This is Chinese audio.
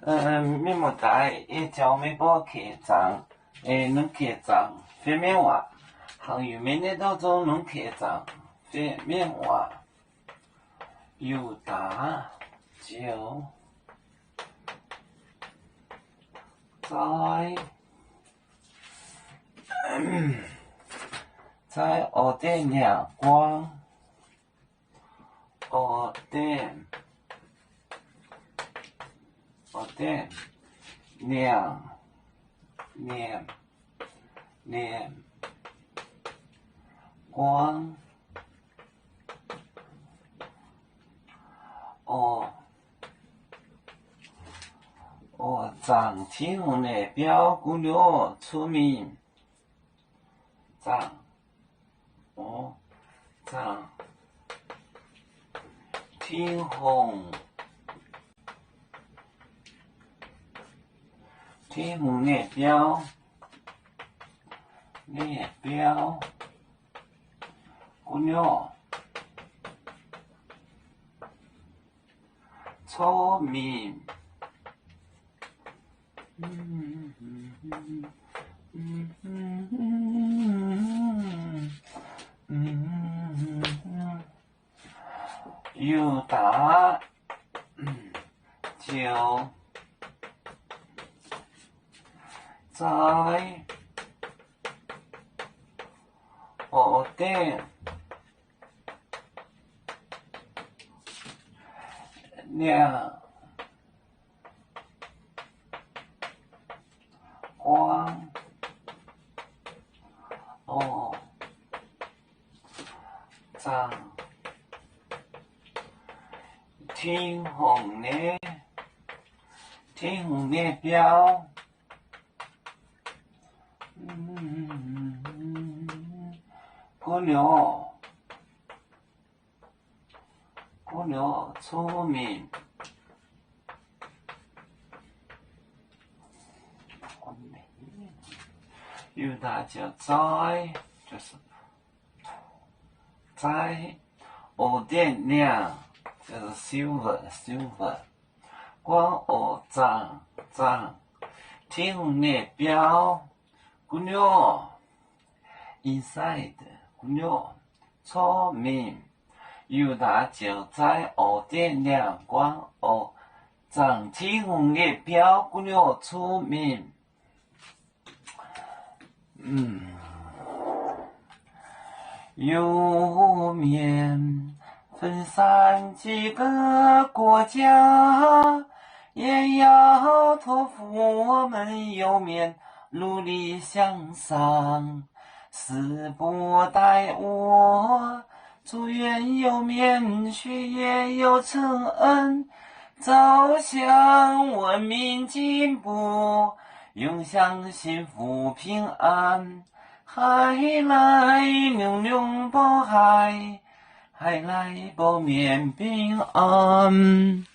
面目大，一朝没包客栈，能客栈非面话，行业每年当中能客栈非面话，有大就在学店亮光，学店亮光，涨停的标股了出名，涨停红的标股了出名。有大就在学店亮光，涨停红的标股了出名。有大就在，就是在学店亮，就是 silver， 光涨停红的标股了 inside 股了出名。有大就在学店亮光涨停红的标股了出名。有面分散几个国家，也要托付我们有面努力向上。时不待我，祝愿有面学业有成，走向文明进步，永享幸福平安。海来牛牛保海来保面平安。